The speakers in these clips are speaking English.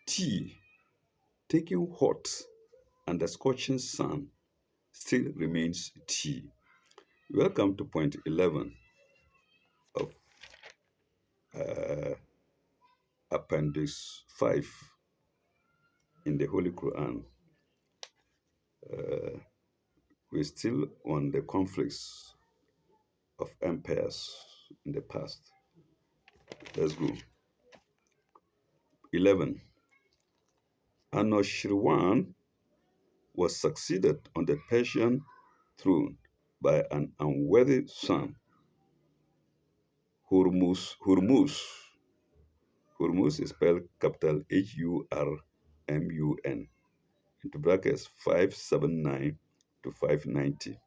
tea taken hot under scorching sun still remains tea. Welcome to point 11 of uh, Appendix 5 in the Holy Quran. Uh, we're still on the conflicts of empires in the past. Let's go. 11. Anushirwan was succeeded on the Persian throne by an unworthy son, Hormuz. Hormuz is spelled capital Hurmun, into brackets 579 to 590.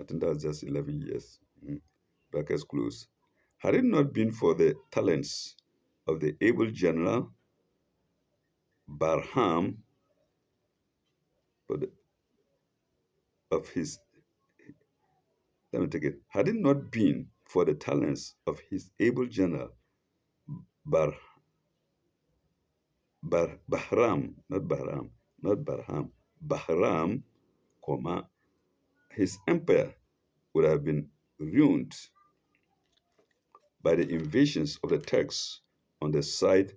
I think that's just 11 years. Brackets close. Had it not been for the talents of the able general Barham, of his, let me take it. Had it not been for the talents of his able general Bar, Bahram, not Barham, Bahram, his empire would have been ruined by the invasions of the Turks on the side,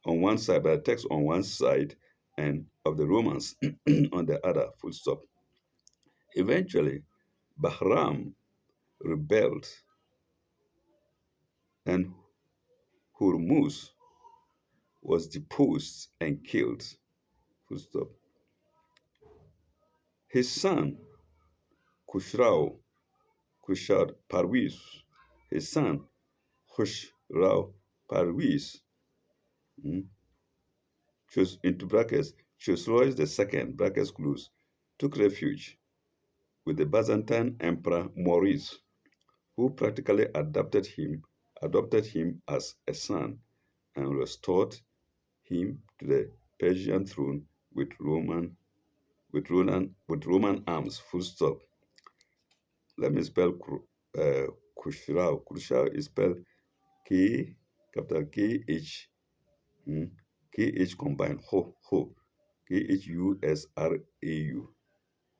on one side, by the Turks on one side, and of the Romans on the other. Full stop. Eventually, Bahram rebelled, and Hormuz was deposed and killed. Full stop. His son, Khusrau, Parviz, his son, Khusrau Parviz, chose into brackets, Chosroes II, brackets close, took refuge with the Byzantine Emperor Maurice, who practically adopted him as a son, and restored him to the Persian throne with Roman arms. Full stop. Let me spell Khusrau. Khusrau is spelled K, capital K H, K H combined, Khusrau.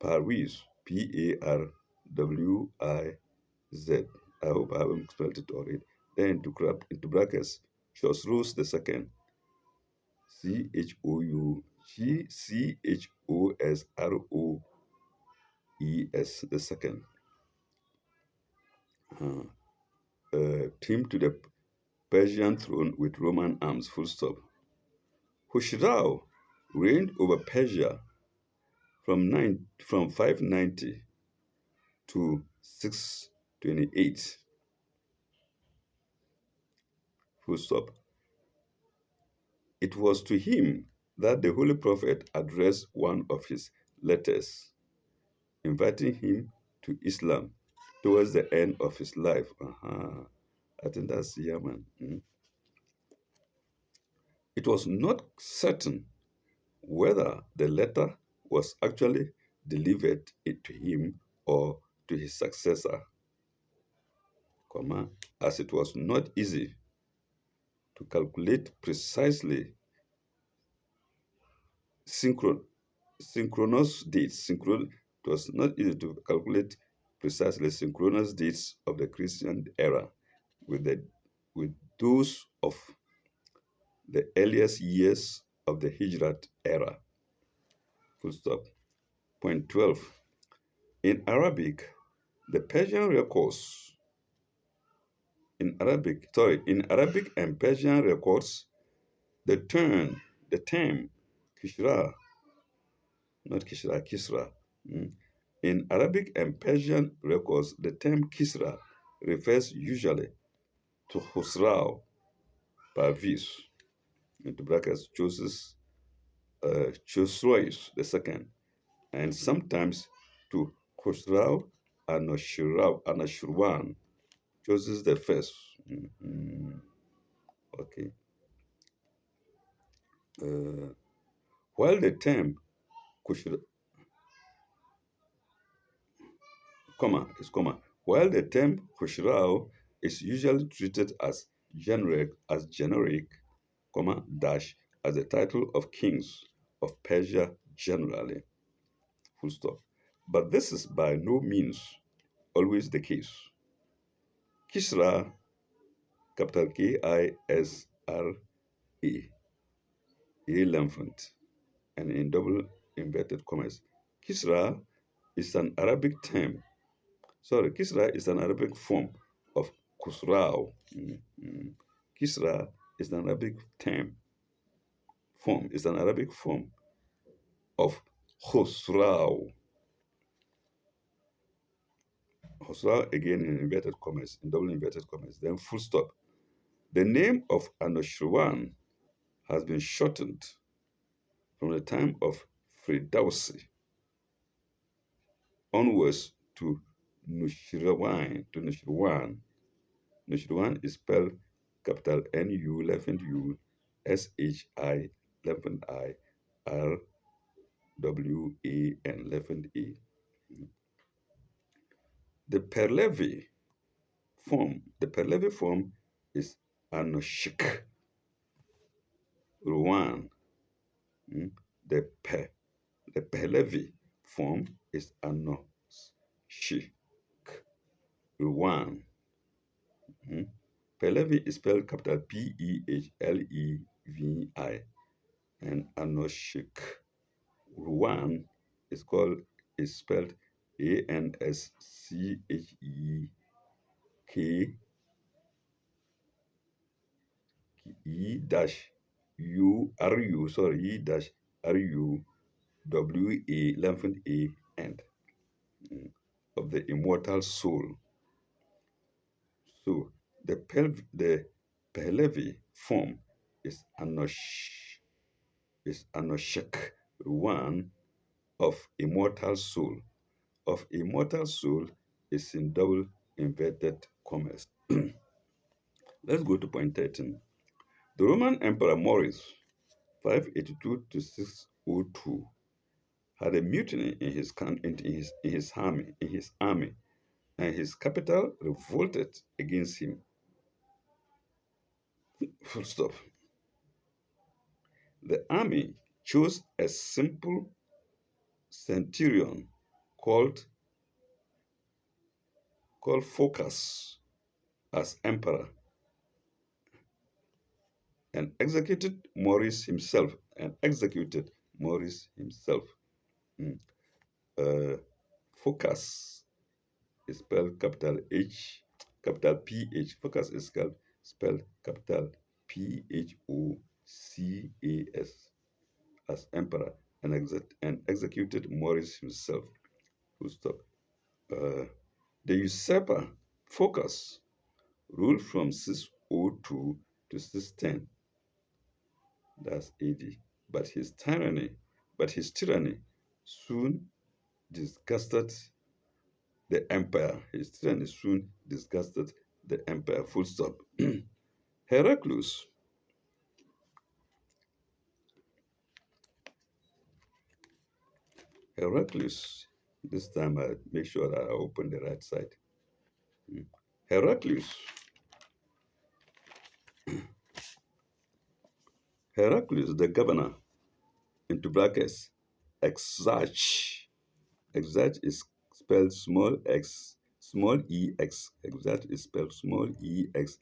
Parviz, Parwiz. I hope I haven't spelled it already. Then into brackets, Chosroes II, Chosroes the second. Him to the Persian throne with Roman arms. Full stop. Khusrau reigned over Persia from 590 to 628. Full stop. It was to him that the Holy Prophet addressed one of his letters, inviting him to Islam towards the end of his life. I think that's Yemen. It was not certain whether the letter was actually delivered to him or to his successor, as it was not easy to calculate precisely synchronous dates. It was not easy to calculate precisely synchronous dates of the Christian era with those of the earliest years of the Hijrat era. Full stop. Point 12. In Arabic, the Persian records, in Arabic and Persian records, the term Kishra, not Kishra, Kisra. In Arabic and Persian records, the term Kisra refers usually to Khusrau Parviz, into brackets, Chosroes II, and sometimes to Khusrau Anushirwan, Joseph the first. Okay. While the term Khusrau, while the term Khusrau is usually treated as generic, comma, dash, as the title of kings of Persia generally, full stop. But this is by no means always the case. Kisra, capital Kisra, triumphant, and in double inverted commas. Kisra is an Arabic term. Sorry, Kisra is an Arabic form of Khusrau. Kisra is an Arabic term is an Arabic form of Khusrau. Khusrau again in inverted commas, in double inverted commas, then full stop. The name of Anushirwan has been shortened from the time of Ferdowsi onwards to Nushirwan. Nushirwan is spelled capital N-U, left U, S-H-I, left I, R-W-A-N, left A. The Perlevi form is Anoshik Ruwan. The, Pe, the Perlevi form is Anoshik Ruwan. Perlevi is spelled capital P-E-H-L-E-V-I, and Anoshik Ruwan is spelled A-N-S-C-H-E-K-E dash U-R-U, sorry, E dash R-U W-A, length A, end, of the immortal soul. So the Pahlavi form is Anoshak, one of immortal soul. Of immortal soul is in double inverted commas. Let's go to point 13. The Roman Emperor Maurice, 582 to 602, had a mutiny in his army, and his capital revolted against him. Full stop. The army chose a simple centurion called Phocas as emperor, and executed Maurice himself. Mm. Phocas is spelled capital H, capital PH. Phocas is spelled capital Phocas as emperor, and executed Maurice himself. Full stop. The usurper Phocas ruled from 602 to 610. That's AD. But his tyranny soon disgusted the empire. His tyranny soon disgusted the empire. Full stop. Heraclius, Heraclius, this time I make sure that I open the right side. Heraclius, Heraclius, the governor, into brackets, Exarch. Exarch is spelled small x, small ex. Exarch is spelled small EXARCH.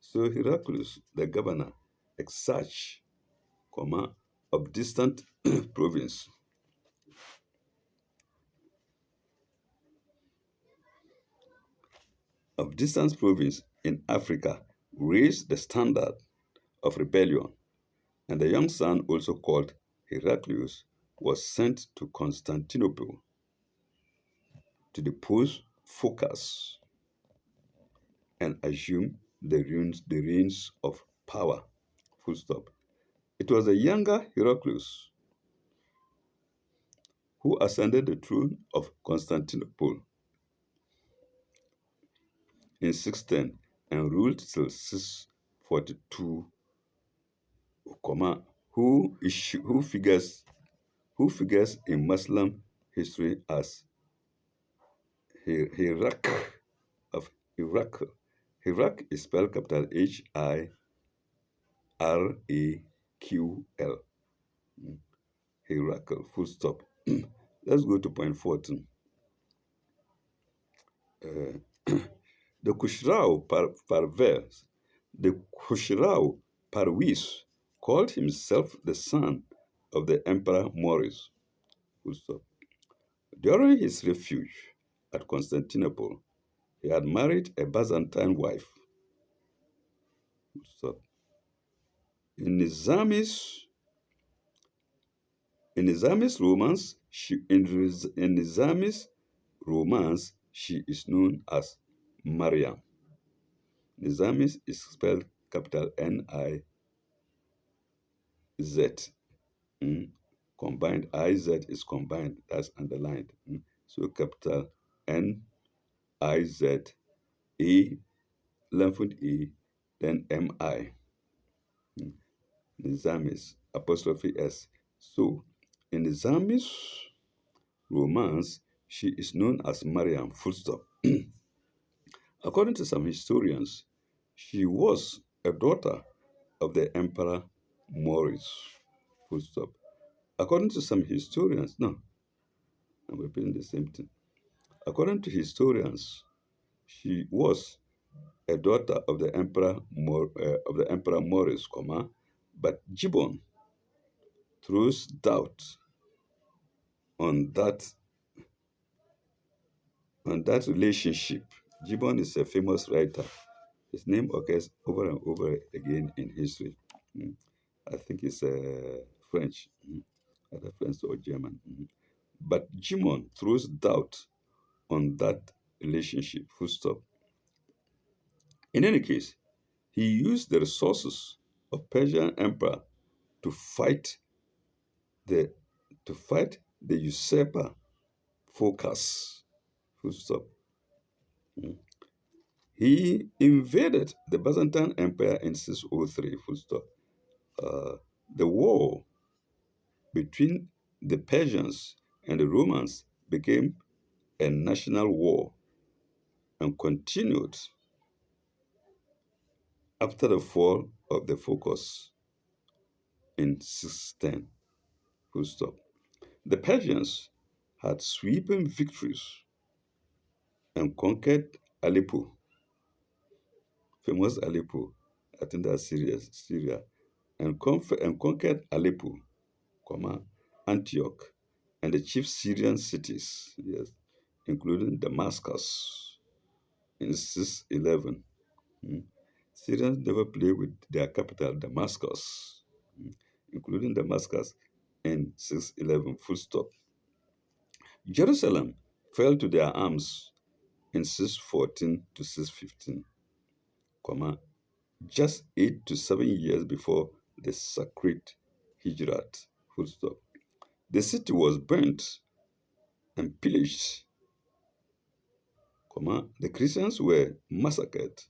So Heraclius, the governor, Exarch, comma, of distant province. Of distant province in Africa, raised the standard of rebellion, and the young son, also called Heraclius, was sent to Constantinople to depose Phocas and assume the reins of power. Full stop. It was the younger Heraclius who ascended the throne of Constantinople in 610 and ruled till 642, who figures in Muslim history as Hirak of Iraq. Iraq is spelled capital Hiraql. Hierarchical, full stop. Let's go to point 14. Uh, the Khusrau Parvez, the Khusrau Parvis called himself the son of the Emperor Maurice. Full stop. During his refuge at Constantinople, he had married a Byzantine wife. Full stop. In Nizami's in Nizami's romance, in Nizami's romance, she is known as Mariam. Nizamis is spelled capital Niz. Mm. Combined Iz is combined, that's underlined. Mm. So capital Niz, A, lengthened A, then Mi. Mm. Nizamis, apostrophe S. So in Nizamis romance, she is known as Mariam, full stop. According to some historians, she was a daughter of the Emperor Maurice. Full stop. According to some historians, no, I'm repeating the same thing. According to historians, she was a daughter of the Emperor Maurice, but Gibbon throws doubt on that relationship. Gibbon is a famous writer. His name occurs over and over again in history. Mm. I think it's French, either French or German. But Gibbon throws doubt on that relationship, full stop. In any case, he used the resources of Persian emperor to fight the the usurper Phocas. Full stop. Mm. He invaded the Byzantine Empire in 603. Full stop. Uh, the war between the Persians and the Romans became a national war and continued after the fall of the Phocas in 610. Full stop. The Persians had sweeping victories and conquered Aleppo, famous Aleppo, I think that's Syria, and conquered Aleppo, Antioch, and the chief Syrian cities, yes, including Damascus in 611. Mm. Syrians never play with their capital, Damascus, including Damascus in 611, full stop. Jerusalem fell to their arms in 614 to 615, just 8 to 7 years before the sacred Hijrat. Full stop. The city was burnt and pillaged, the Christians were massacred,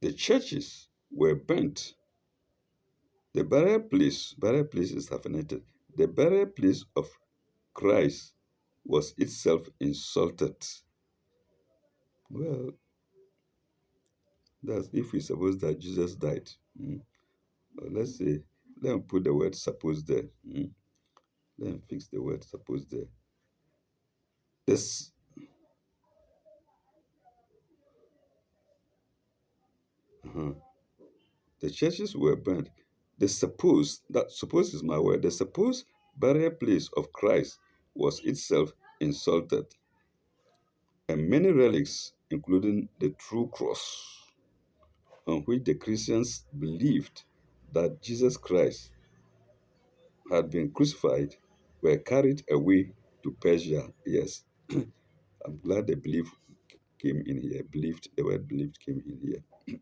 the churches were burnt, the burial place is hyphenated, the burial place of Christ was itself insulted. Well, that's if we suppose that Jesus died. Let's say, let me put the word suppose there. Let me fix the word suppose there. This, uh the churches were burned. Suppose is my word, the supposed burial place of Christ was itself insulted, and many relics, including the true cross, on which the Christians believed that Jesus Christ had been crucified, were carried away to Persia. Yes, I'm glad the belief came in here. Believed, the word believed came in here.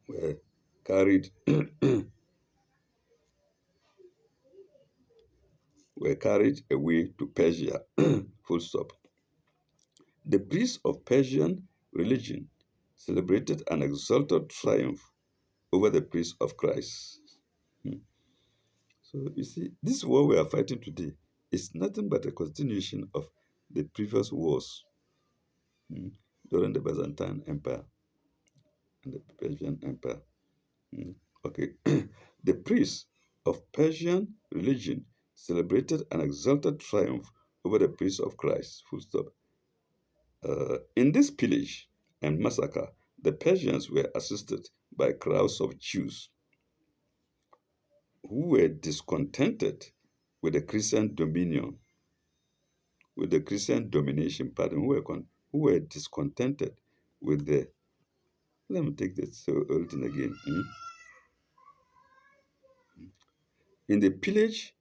Were carried were carried away to Persia. Full stop. The priests of Persian religion celebrated an exalted triumph over the priests of Christ. Hmm. So you see, this war we are fighting today is nothing but a continuation of the previous wars. mm, during the Byzantine Empire and the Persian Empire. Mm. Okay. The priests of Persian religion celebrated an exalted triumph over the priests of Christ. Full stop. In this pillage and massacre, the Persians were assisted by crowds of Jews who were discontented with the Christian dominion, with the Christian domination, pardon, who were discontented with the, let me take this whole thing again. In the pillage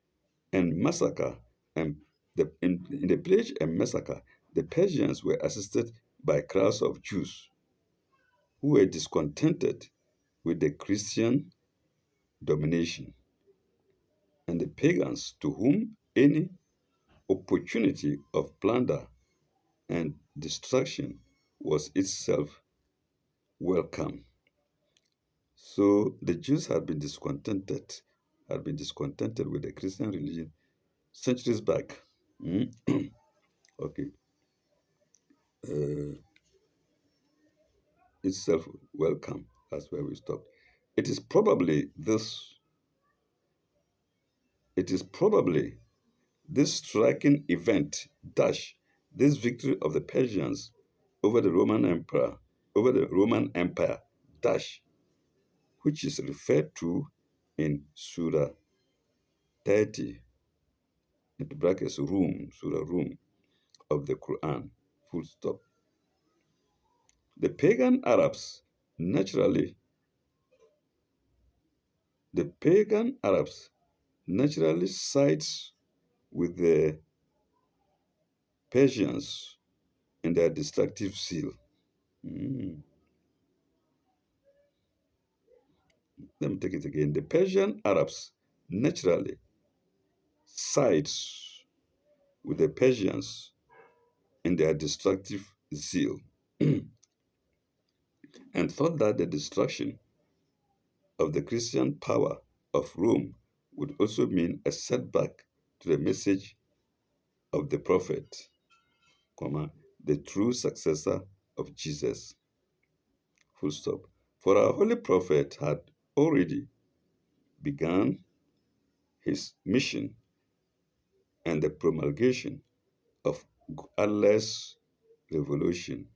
and massacre, and in the pillage and massacre, the Persians were assisted by crowds of Jews who were discontented with the Christian domination, and the pagans to whom any opportunity of plunder and destruction was itself welcome. So the Jews had been discontented with the Christian religion centuries back. Mm. Okay, uh, itself welcome. That's where we stopped. It is probably this. It is probably this striking event dash this victory of the Persians over the Roman Empire dash, which is referred to in Surah 30, into brackets Surah Rum of the Quran, full stop. The pagan Arabs naturally, the pagan Arabs naturally sides with the Persians in their destructive zeal. Mm. Let me take it again. The Persian Arabs naturally sides with the Persians in their destructive zeal and thought that the destruction of the Christian power of Rome would also mean a setback to the message of the prophet, the true successor of Jesus. Full stop. For our holy prophet had already begun his mission and the promulgation of Allah's revelation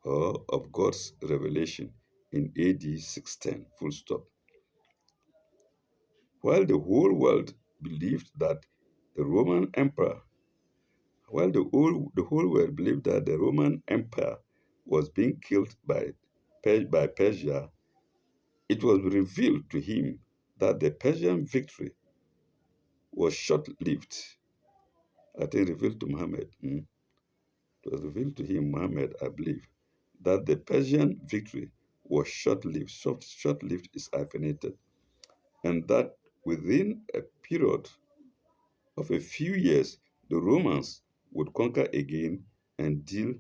or of God's revelation in AD 610. Full stop. While the whole world believed that the Roman Emperor, while the whole world believed that the Roman Empire was being killed by Persia, it was revealed to him that the Persian victory was short-lived. I think revealed to Muhammad. It was revealed to him, Muhammad, I believe, that the Persian victory was short-lived. Short-lived is hyphenated, and that within a period of a few years, the Romans would conquer again and deal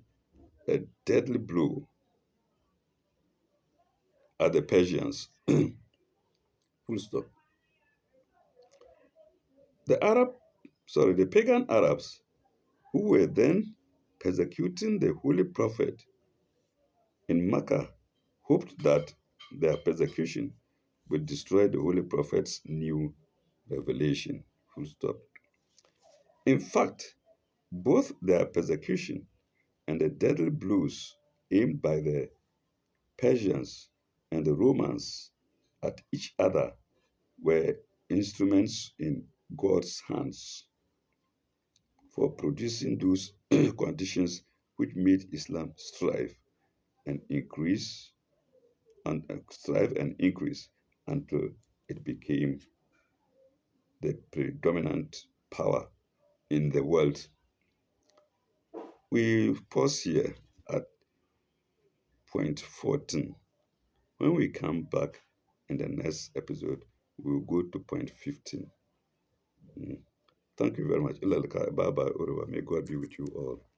a deadly blow at the Persians. Full stop. The the pagan Arabs, who were then persecuting the holy prophet in Mecca, hoped that their persecution would destroy the holy prophet's new revelation. Full stop. In fact, both their persecution and the deadly blows aimed by the Persians and the Romans at each other were instruments in God's hands for producing those conditions which made Islam and increase strive and increase until it became the predominant power in the world. We pause here at point 14. When we come back in the next episode, we'll go to point 15. Mm. Thank you very much. Bye bye, May God be with you all.